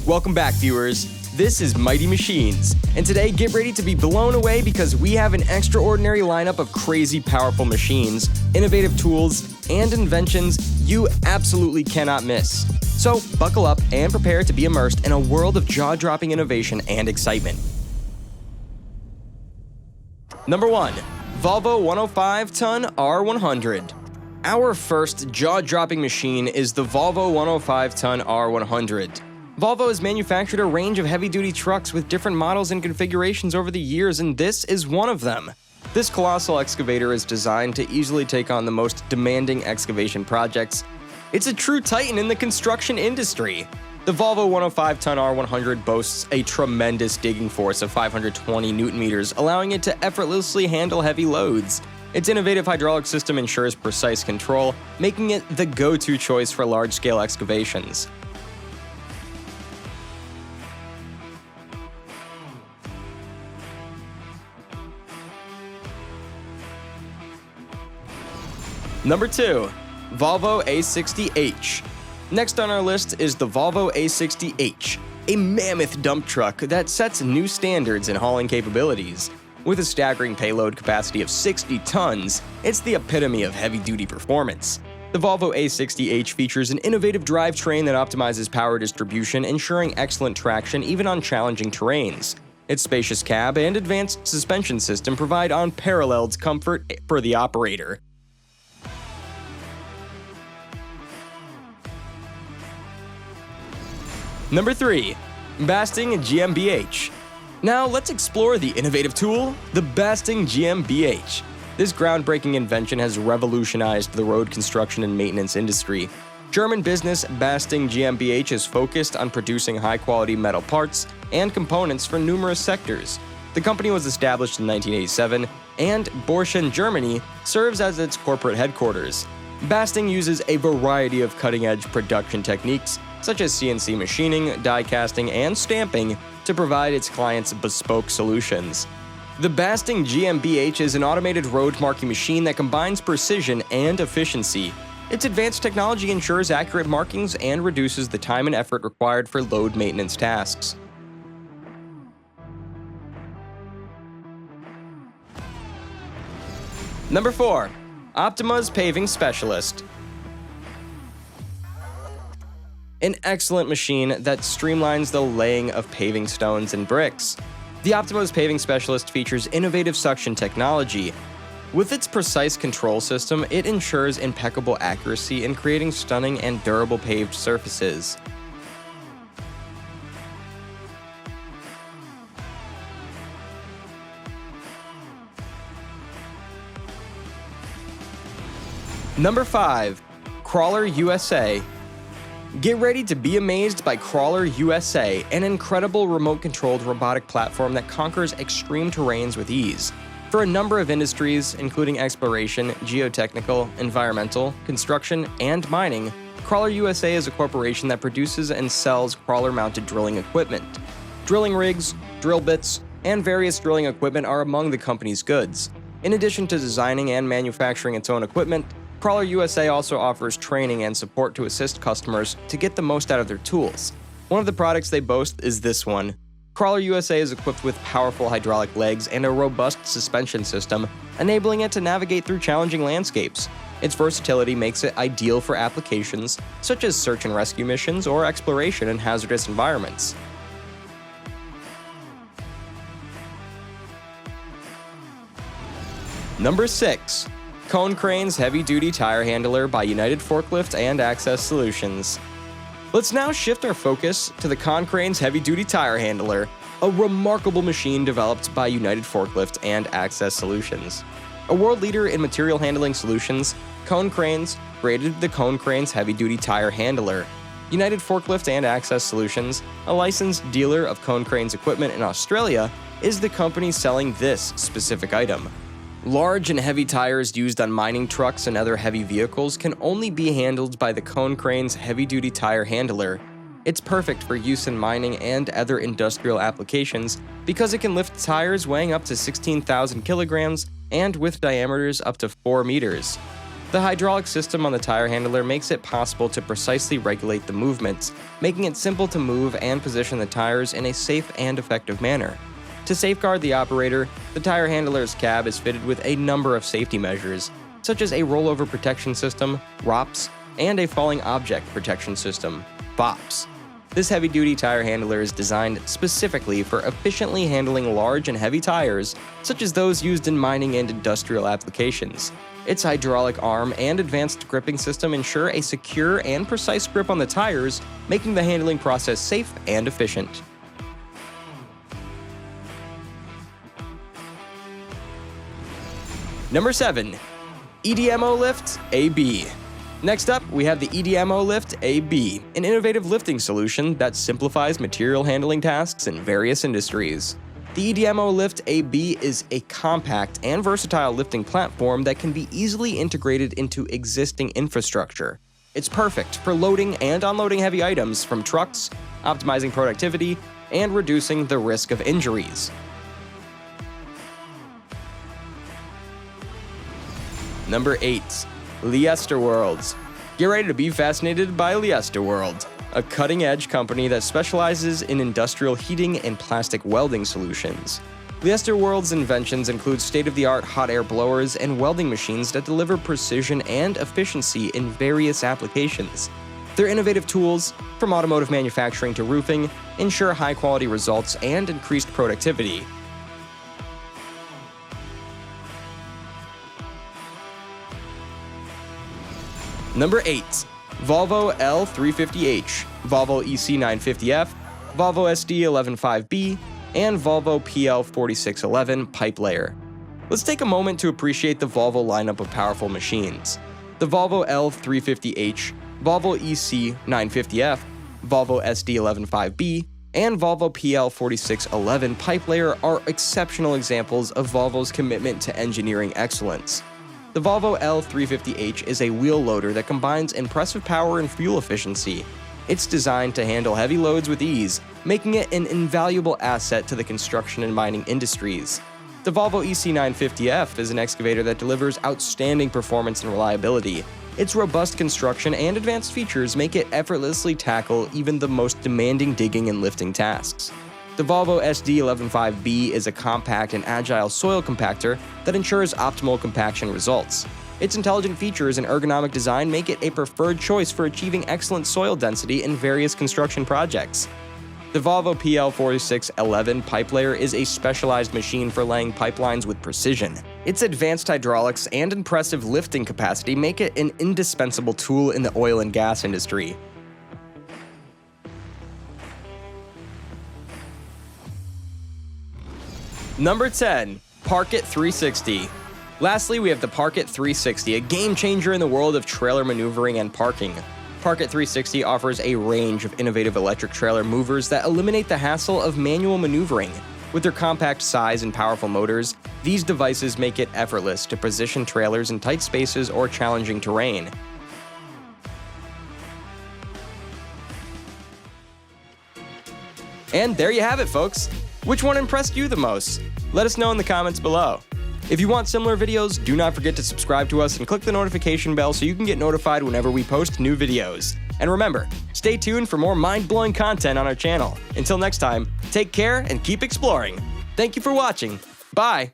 Welcome back, viewers. This is Mighty Machines, and today get ready to be blown away because we have an extraordinary lineup of crazy powerful machines, innovative tools, and inventions you absolutely cannot miss. So buckle up and prepare to be immersed in a world of jaw-dropping innovation and excitement. Number 1. Volvo 105-ton R100. Our first jaw-dropping machine is the Volvo 105-ton R100. Volvo has manufactured a range of heavy-duty trucks with different models and configurations over the years, and this is one of them. This colossal excavator is designed to easily take on the most demanding excavation projects. It's a true titan in the construction industry. The Volvo 105-ton R100 boasts a tremendous digging force of 520 Newton-meters, allowing it to effortlessly handle heavy loads. Its innovative hydraulic system ensures precise control, making it the go-to choice for large-scale excavations. Number 2. Volvo A60H. Next on our list is the Volvo A60H, a mammoth dump truck that sets new standards in hauling capabilities. With a staggering payload capacity of 60 tons, it's the epitome of heavy-duty performance. The Volvo A60H features an innovative drivetrain that optimizes power distribution, ensuring excellent traction even on challenging terrains. Its spacious cab and advanced suspension system provide unparalleled comfort for the operator. Number 3. Basting GMBH. Now let's explore the innovative tool, the Basting GmbH. This groundbreaking invention has revolutionized the road construction and maintenance industry. German business Basting GmbH is focused on producing high-quality metal parts and components for numerous sectors. The company was established in 1987, and Borchen, Germany, serves as its corporate headquarters. Basting uses a variety of cutting-edge production techniques, such as CNC machining, die casting, and stamping, to provide its clients bespoke solutions. The Basting GmbH is an automated road marking machine that combines precision and efficiency. Its advanced technology ensures accurate markings and reduces the time and effort required for load maintenance tasks. Number 4. Optimas Paving Specialist. An excellent machine that streamlines the laying of paving stones and bricks. The Optimas Paving Specialist features innovative suction technology. With its precise control system, it ensures impeccable accuracy in creating stunning and durable paved surfaces. Number 5. Crawler USA. Get ready to be amazed by Crawler USA, an incredible remote-controlled robotic platform that conquers extreme terrains with ease. For a number of industries, including exploration, geotechnical, environmental, construction, and mining, Crawler USA is a corporation that produces and sells crawler-mounted drilling equipment. Drilling rigs, drill bits, and various drilling equipment are among the company's goods. In addition to designing and manufacturing its own equipment, Crawler USA also offers training and support to assist customers to get the most out of their tools. One of the products they boast is this one. Crawler USA is equipped with powerful hydraulic legs and a robust suspension system, enabling it to navigate through challenging landscapes. Its versatility makes it ideal for applications such as search and rescue missions or exploration in hazardous environments. Number 6. Konecranes Heavy-Duty Tire Handler by United Forklift and Access Solutions. Let's now shift our focus to the Konecranes Heavy-Duty Tire Handler, a remarkable machine developed by United Forklift and Access Solutions. A world leader in material handling solutions, Konecranes created the Konecranes Heavy-Duty Tire Handler. United Forklift and Access Solutions, a licensed dealer of Konecranes equipment in Australia, is the company selling this specific item. Large and heavy tires used on mining trucks and other heavy vehicles can only be handled by the Konecranes Heavy-Duty Tire Handler. It's perfect for use in mining and other industrial applications because it can lift tires weighing up to 16,000 kilograms and with diameters up to 4 meters. The hydraulic system on the tire handler makes it possible to precisely regulate the movements, making it simple to move and position the tires in a safe and effective manner. To safeguard the operator, the tire handler's cab is fitted with a number of safety measures, such as a rollover protection system, ROPS, and a falling object protection system, FOPS. This heavy-duty tire handler is designed specifically for efficiently handling large and heavy tires, such as those used in mining and industrial applications. Its hydraulic arm and advanced gripping system ensure a secure and precise grip on the tires, making the handling process safe and efficient. Number 7. Edmolift AB. Next up, we have the Edmolift AB, an innovative lifting solution that simplifies material handling tasks in various industries. The Edmolift AB is a compact and versatile lifting platform that can be easily integrated into existing infrastructure. It's perfect for loading and unloading heavy items from trucks, optimizing productivity, and reducing the risk of injuries. Number 8. Leicester Worlds. Get ready to be fascinated by Leicester Worlds, a cutting-edge company that specializes in industrial heating and plastic welding solutions. Leicester Worlds' inventions include state-of-the-art hot air blowers and welding machines that deliver precision and efficiency in various applications. Their innovative tools, from automotive manufacturing to roofing, ensure high-quality results and increased productivity. Number 8. Volvo L350H, Volvo EC950F, Volvo SD115B, and Volvo PL4611 pipe layer. Let's take a moment to appreciate the Volvo lineup of powerful machines. The Volvo L350H, Volvo EC950F, Volvo SD115B, and Volvo PL4611 pipe layer are exceptional examples of Volvo's commitment to engineering excellence. The Volvo L350H is a wheel loader that combines impressive power and fuel efficiency. It's designed to handle heavy loads with ease, making it an invaluable asset to the construction and mining industries. The Volvo EC950F is an excavator that delivers outstanding performance and reliability. Its robust construction and advanced features make it effortlessly tackle even the most demanding digging and lifting tasks. The Volvo SD115B is a compact and agile soil compactor that ensures optimal compaction results. Its intelligent features and ergonomic design make it a preferred choice for achieving excellent soil density in various construction projects. The Volvo PL4611 pipe layer is a specialized machine for laying pipelines with precision. Its advanced hydraulics and impressive lifting capacity make it an indispensable tool in the oil and gas industry. Number 10. Parkit 360. Lastly, we have the Parkit 360, a game changer in the world of trailer maneuvering and parking. Parkit 360 offers a range of innovative electric trailer movers that eliminate the hassle of manual maneuvering. With their compact size and powerful motors, these devices make it effortless to position trailers in tight spaces or challenging terrain. And there you have it, folks. Which one impressed you the most? Let us know in the comments below. If you want similar videos, do not forget to subscribe to us and click the notification bell so you can get notified whenever we post new videos. And remember, stay tuned for more mind-blowing content on our channel. Until next time, take care and keep exploring. Thank you for watching. Bye!